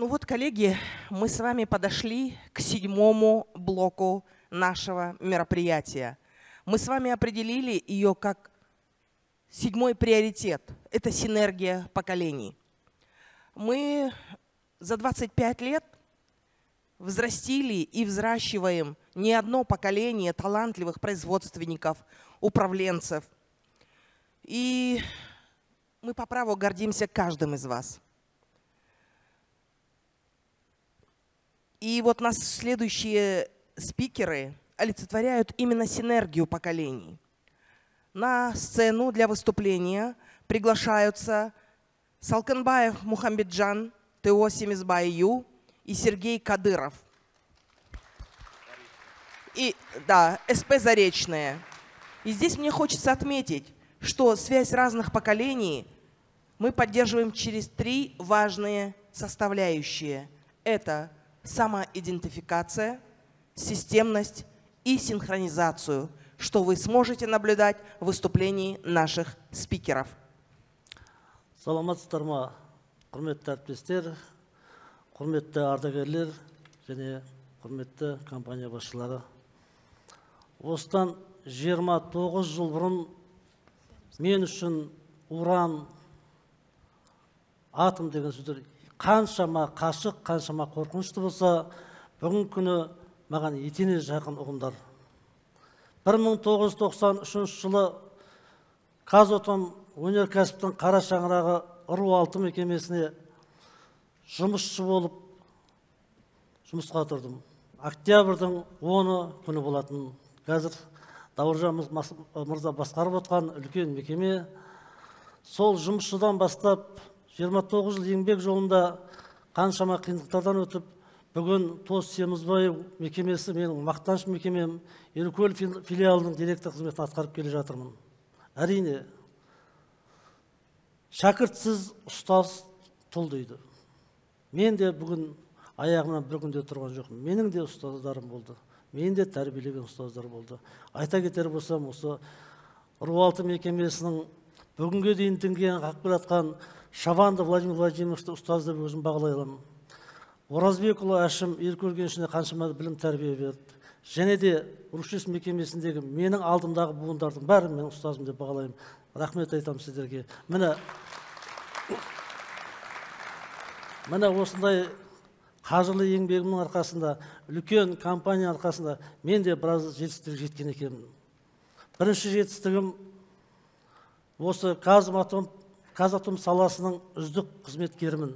вот, коллеги, мы с вами подошли к 7-му блоку нашего мероприятия. Мы с вами определили ее как 7-й приоритет. Это синергия поколений. Мы за 25 лет взрастили и взращиваем не одно поколение талантливых производственников, управленцев. И мы по праву гордимся каждым из вас. И вот нас следующие спикеры олицетворяют именно синергию поколений. На сцену для выступления приглашаются Салкынбаев Мухамбетжан, ТО Семизбай-Ю и Сергей Кадыров. И, да, СП «Заречное». И здесь мне хочется отметить, что связь разных поколений мы поддерживаем через 3 важные составляющие. Это самоидентификация, системность и синхронизацию, что вы сможете наблюдать в выступлении наших спикеров. Саламатсыздар ма, құрметті әріптестер, құрметті ардагерлер және құрметті компания басшылары. Осыдан 29 жыл бұрын мен үшін уран, атом деген сөздер қаншама қашық, қаншама қорқынышты болса, бүгін күні маған етене жақын ұғымдар. 1993 жылы Қазатом өнеркәсіптің қара шаңырағы ыру-алты мекемесіне жұмысшы болып жұмысқа тұрдым. Октябрьдің 10-ы күні болатын. Қазір Дауржан мырза басқарып отқан үлкен мекеме. Сол жұмысшыдан бастап 29 жыл еңбек жолында қаншама қиындықтардан өтіп, бүгін ТОС Семизбай мекемесі менің мақтаныш мекемем, Еркөл филиалының директор қызметін атқарып келе жатырмын. Әрине, шәкіртсіз ұстаз тұл дейді. Мен де бүгін аяғымнан бір күнде тұрған жоқпын. Менің де ұстаздарым болды. Мен де тәрбиелеген ұстаздар болды. Айта кетер болсам, осы ыру-алты мекемесінің бүгінге дейін тінген қақпыр атқан Шаванды Владимир Владимировичті ұстаз деп өзім бағалай аламын. Оразбекұлы Әшім Еркөл кенішіне қаншама білім тәрбие берді. Және де Рушес мекемесіндегі менің алдымдағы буындардың бәрін мен ұстазым деп бағалаймын. Рахмет айтамын сіздерге. Міне осындай қажырлы еңбегімнің арқасында, үлкен компания арқасында мен де біраз жетістік жеткен екенмін. Бірінші жетістігім осы Қазатом саласының үздік қызметкерімін.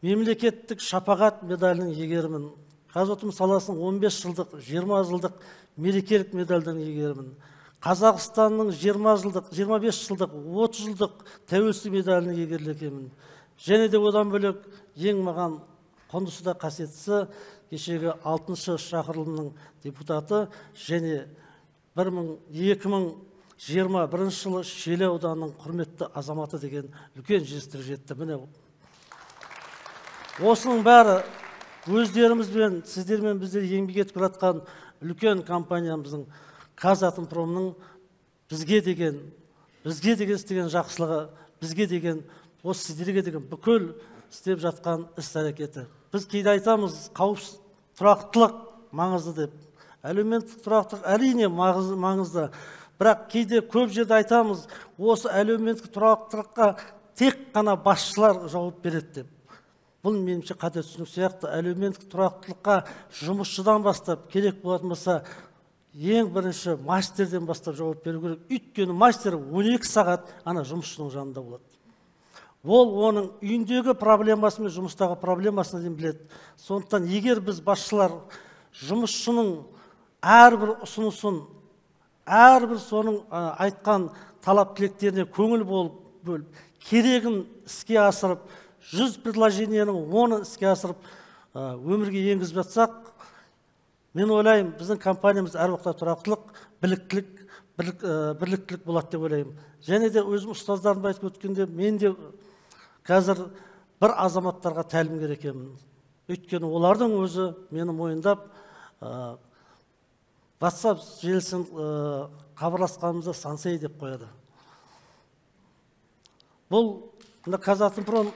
Мемлекеттік шапағат медалінің егерімін. Қазатом саласының 15 жылдық, 20 жылдық мерекелік медальдің егерімін. Қазақстанның 20 жылдық, 25 жылдық, 30 жылдық тәуелсіздік медалінің егерлікемін. Және де одан бөлек ең маған құндысы да қасиеттісі кешегі 6-шы шақырылымның депутаты және 2021 жылы Шелі ауданының құрметті азаматы деген үлкен жетістікке жетті. Міне осының бәрі өздерімізбен, сіздермен біздер еңбек етіп жатқан үлкен компаниямыздың Қазатомпромның бізге деген істеген жақсылығы, бізге деген, осы сіздерге деген бүкіл істеп жатқан іс-әрекеті. Біз кейде айтамыз, қауіпсіз тұрақтылық маңызды деп. Әлеуметтік тұрақтылық әрине маңызды. Бірақ кейде көп жерде айтамыз, осы әлеуметтік тұрақтылыққа тек қана басшылар жауап береді деп. Бұл меніңше қате түсінік сияқты. Әлеуметтік тұрақтылыққа жұмысшыдан бастап керек болатын болса, ең бірінші мастерден бастап жауап беру керек. Өйткені мастер 12 сағат ана жұмысшының жанында болады. Ол оның үйіндегі проблемасы мен жұмыстағы проблемасына дейін біледі. Сондықтан егер біз басшылар жұмысшының әрбір ұсынысын, әрбір соның айтқан талап тілектеріне көңіл бөліп, керегін іске асырып, 100 предложениенің 10-ын іске асырып, өмірге енгізіп жатсақ, мен ойлаймын, біздің компаниямыз әр уақытта тұрақтылық, бірліктілік болады деп ойлаймын. Және де өзім ұстаздарымды айтып өткенде, мен де қазір бір азаматтарға тәлімгер екенмін. Өйткені олардың өзі мені мойындап, WhatsApp желісін хабарласқанымызда сансей деп қояды. Бұл Қазатомпром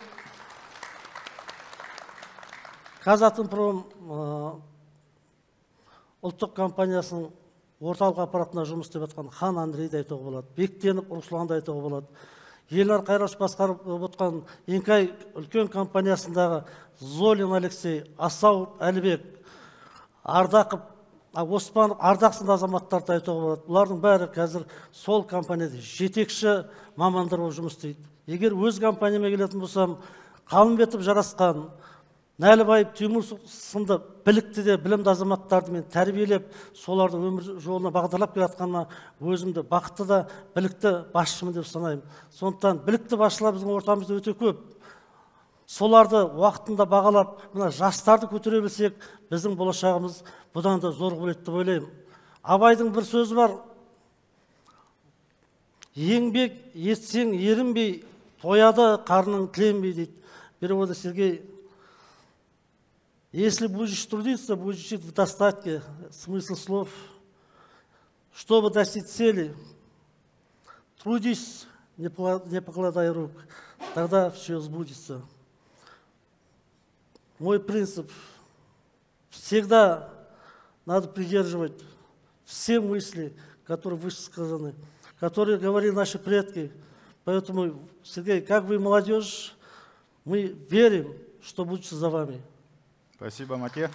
Казатомпром ұлттық компаниясының орталық аппаратына жұмыс істеп жатқан Хан Андрейді айтуға болады, Бектенов Русланды айтуға болады. Елнар Қайраш басқарып отқан Инкай үлкен компаниясындағы Золин Алексей, Асау Әлібек, Ардақов, Оспанов, Ардақ сынды азаматтарды айтуға болады. Бұлардың бәрі қазір сол компанияда жетекші мамандар болып жұмыс істейді. Егер өз компанияма келетін болсам, Қалымбетов жарасқан, Нәлібаев, Түймір сынды білікті де білімді азаматтарды мен тәрбиелеп, соларды өмір жолына бағдарлап келе жатқаныма өзімді бақытты да білікті басшымын деп санаймын. Сондықтан білікті басшылар біздің ортамызда өте көп. Соларды уақытында бағалап, мына жастарды көтере білсек, біздің болашағымыз бұдан да зор болады деп ойлаймын. Абайдың бір сөзі бар: еңбек етсең ерінбей, тояды қарның тіленбей дейді. Перевода Сергей: если будешь трудиться, будешь жить в достатке. Смысл слов: чтобы достичь цели, трудись, не покладая рук, тогда все сбудется. Мой принцип: всегда надо придерживать все мысли, которые высказаны, которые говорили наши предки. Поэтому, Сергей, как вы молодежь, мы верим, что будущее за вами. Спасибо, Мате.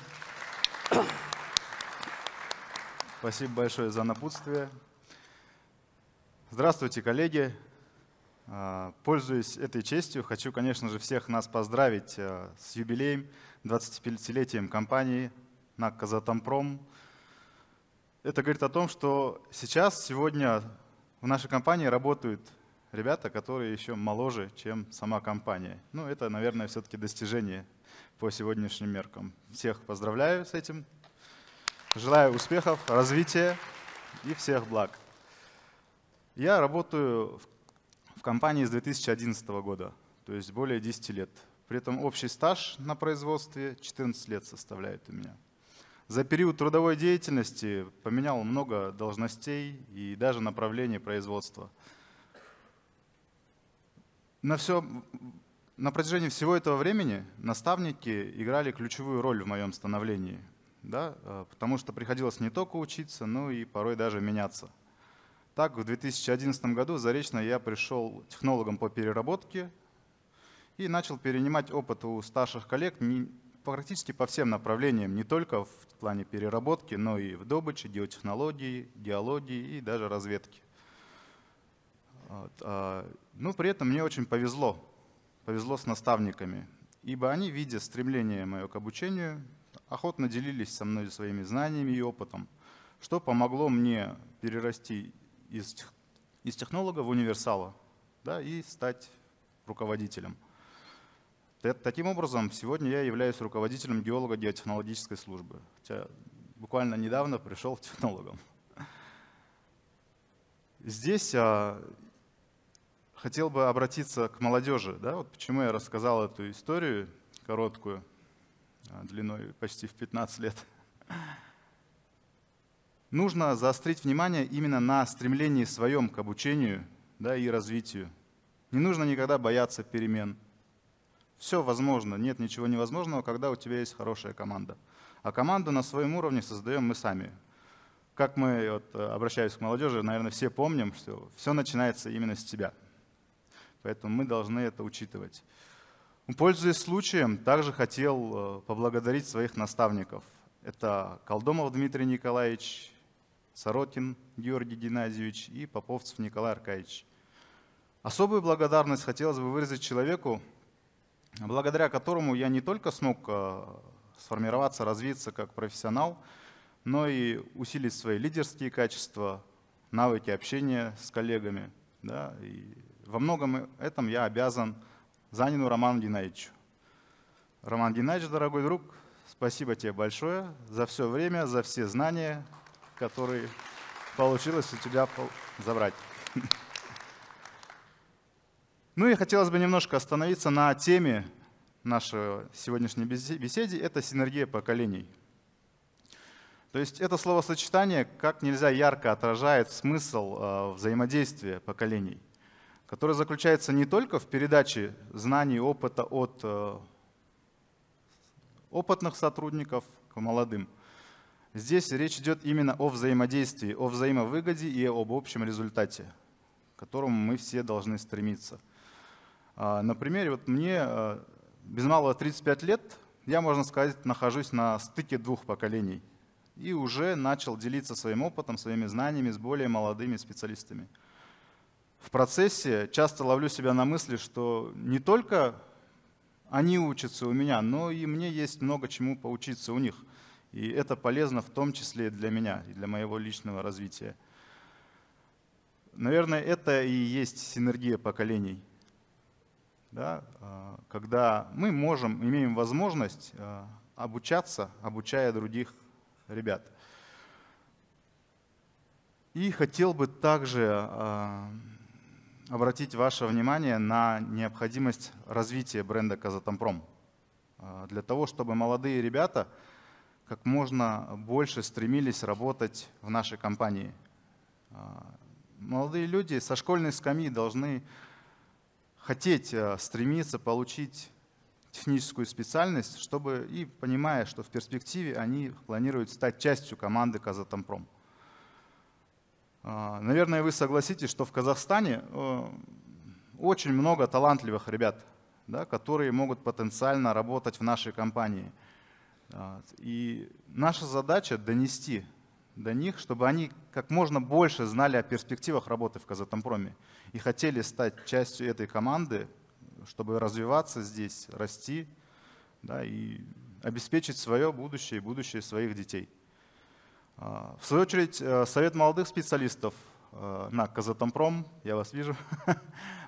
Спасибо большое за напутствие. Здравствуйте, коллеги. Пользуясь этой честью, хочу, конечно же, всех нас поздравить с юбилеем, 25-летием компании НАК «Казатомпром». Это говорит о том, что сегодня в нашей компании работают ребята, которые еще моложе, чем сама компания. Ну, это, наверное, все-таки достижение по сегодняшним меркам. Всех поздравляю с этим. Желаю успехов, развития и всех благ. Я работаю в компании с 2011 года, то есть более 10 лет. При этом общий стаж на производстве 14 лет составляет у меня. За период трудовой деятельности поменял много должностей и даже направлений производства. На протяжении всего этого времени наставники играли ключевую роль в моем становлении, да, потому что приходилось не только учиться, но и порой даже меняться. Так, в 2011 году в Заречное я пришел технологом по переработке и начал перенимать опыт у старших коллег практически по всем направлениям, не только в плане переработки, но и в добыче, геотехнологии, геологии и даже разведки. Но при этом мне очень повезло с наставниками, ибо они, видя стремление мое к обучению, охотно делились со мной своими знаниями и опытом, что помогло мне перерасти из технолога в универсала, да, и стать руководителем. Таким образом, сегодня я являюсь руководителем геолого-геотехнологической службы, хотя буквально недавно пришел технологом. Здесь хотел бы обратиться к молодежи. Да? Вот почему я рассказал эту историю короткую, длиной почти в 15 лет. Нужно заострить внимание именно на стремлении своем к обучению, да, и развитию. Не нужно никогда бояться перемен. Все возможно, нет ничего невозможного, когда у тебя есть хорошая команда. А команду на своем уровне создаем мы сами. Как мы, вот, обращаюсь к молодежи, наверное, все помним, что все начинается именно с тебя. Поэтому мы должны это учитывать. Пользуясь случаем, также хотел поблагодарить своих наставников. Это Колдомов Дмитрий Николаевич, Сорокин Георгий Геннадьевич и Поповцев Николай Аркадьевич. Особую благодарность хотелось бы выразить человеку, благодаря которому я не только смог сформироваться, развиться как профессионал, но и усилить свои лидерские качества, навыки общения с коллегами. Да, и во многом этом я обязан Занину Роману Геннадьевичу. Роман Геннадьевич, дорогой друг, спасибо тебе большое за все время, за все знания, которые получилось у тебя забрать. Ну и хотелось бы немножко остановиться на теме нашей сегодняшней беседы. Это синергия поколений. То есть это словосочетание как нельзя ярко отражает смысл взаимодействия поколений, который заключается не только в передаче знаний, опыта от опытных сотрудников к молодым. Здесь речь идет именно о взаимодействии, о взаимовыгоде и об общем результате, к которому мы все должны стремиться. На примере, вот мне без малого 35 лет, я, можно сказать, нахожусь на стыке двух поколений и уже начал делиться своим опытом, своими знаниями с более молодыми специалистами. В процессе часто ловлю себя на мысли, что не только они учатся у меня, но и мне есть много чему поучиться у них. И это полезно в том числе и для меня, и для моего личного развития. Наверное, это и есть синергия поколений. Да? Когда мы имеем возможность обучаться, обучая других ребят. И хотел бы также обратить ваше внимание на необходимость развития бренда «Казатомпром». Для того, чтобы молодые ребята как можно больше стремились работать в нашей компании. Молодые люди со школьной скамьи должны хотеть стремиться получить техническую специальность, чтобы и понимая, что в перспективе они планируют стать частью команды «Казатомпром». Наверное, вы согласитесь, что в Казахстане очень много талантливых ребят, да, которые могут потенциально работать в нашей компании. И наша задача донести до них, чтобы они как можно больше знали о перспективах работы в Казатомпроме и хотели стать частью этой команды, чтобы развиваться здесь, расти, да, и обеспечить свое будущее и будущее своих детей. В свою очередь, Совет молодых специалистов на Казатомпром, я вас вижу,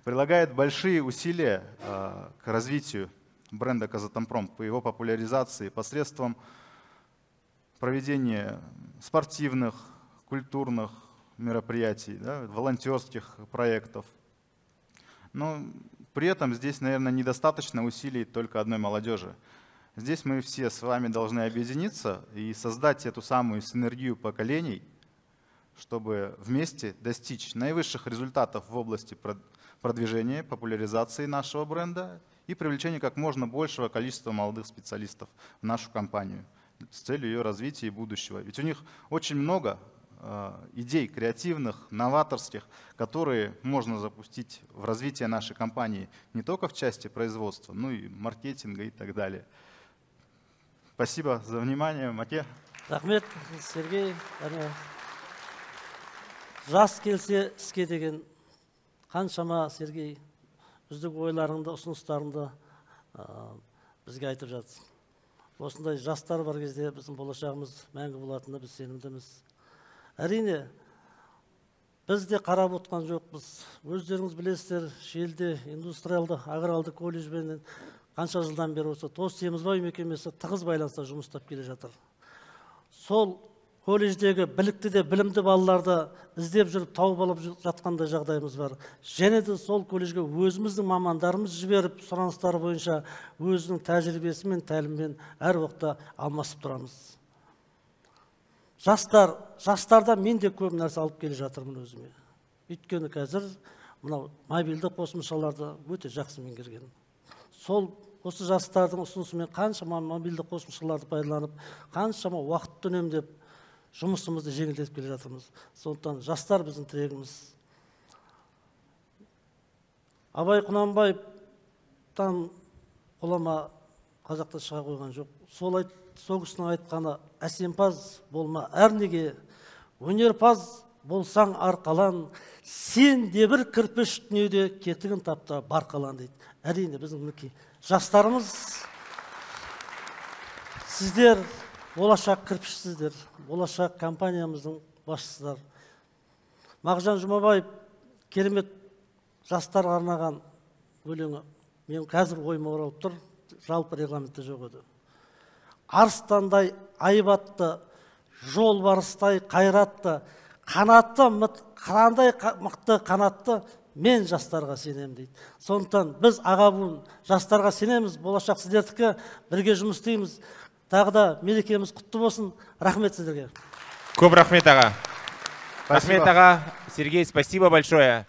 прилагает большие усилия к развитию бренда Казатомпром, по его популяризации посредством проведения спортивных, культурных мероприятий, да, волонтерских проектов. Но при этом здесь, наверное, недостаточно усилий только одной молодежи. Здесь мы все с вами должны объединиться и создать эту самую синергию поколений, чтобы вместе достичь наивысших результатов в области продвижения, популяризации нашего бренда и привлечения как можно большего количества молодых специалистов в нашу компанию с целью ее развития и будущего. Ведь у них очень много идей креативных, новаторских, которые можно запустить в развитие нашей компании не только в части производства, но и маркетинга и так далее. Спасибо за внимание, Маке. Рахмет, Сергей. Жас келсе іске деген қаншама, Сергей, үздік ойларыңды, ұсыныстарыңды бізге айтып жатсың. Осындай жастар бар кезде біздің болашағымыз мәңгі болатынына біз сенімдіміз. Әрине, біз де қарап отқан жоқпыз. Өздеріңіз білесіздер, Шелде индустриалды агралды колледжбен қанша жылдан бері осы Тос Темірбай мекемесі тығыз байланыста жұмыс істеп келе жатыр. Сол колледждегі білікті де білімді балаларды іздеп жүріп тауып алып жатқандай жағдайымыз бар. Және де сол колледжге өзіміздің мамандарымыз жіберіп, сұраныстары бойынша өзінің тәжірибесі мен тәліммен әр уақытта алмасып тұрамыз. Жастарда мен де көп нәрсе алып келе жатырмын өзіме. Өйткені қазір мынау мобильді қосымшаларды өте жақсы меңгерген. Сол осы жастардың ұсынысымен қаншама мобильді қосымшаларды пайдаланып, қаншама уақытты үнемдеп жұмысымызды жеңілдетіп келе жатырмыз. Сондықтан жастар біздің тірегіміз. Абай Құнанбаевтан ғұлама қазақта шыға қойған жоқ. Сол кісінің айтқаны: әсемпаз болма әрнеге, өнерпаз болсаң арқалан, сен де бір кірпіш дүниеде кетігін тапта бар қалан дейді. Әрине біздің жастарымыз, сіздер болашақ кірпішсіздер, болашақ компаниямыздың басшысыздар. Мағжан Жұмабаев керемет жастарға арнаған өлеңі мен қазір ойыма оралып тұр, жалпы регламентте жоқ еді. Арыстандай айбатты, жолбарыстай қайратты, қандай мықты қанатты мен жастарға сенемін дейді. Сондықтан біз аға буын жастарға сенеміз, болашақ сіздердікі, бірге жұмыс істейміз. Тағы да мерекеміз құтты болсын. Рахмет сіздерге. Көп рахмет аға. Рахмет аға. Сергей, спасибо большое.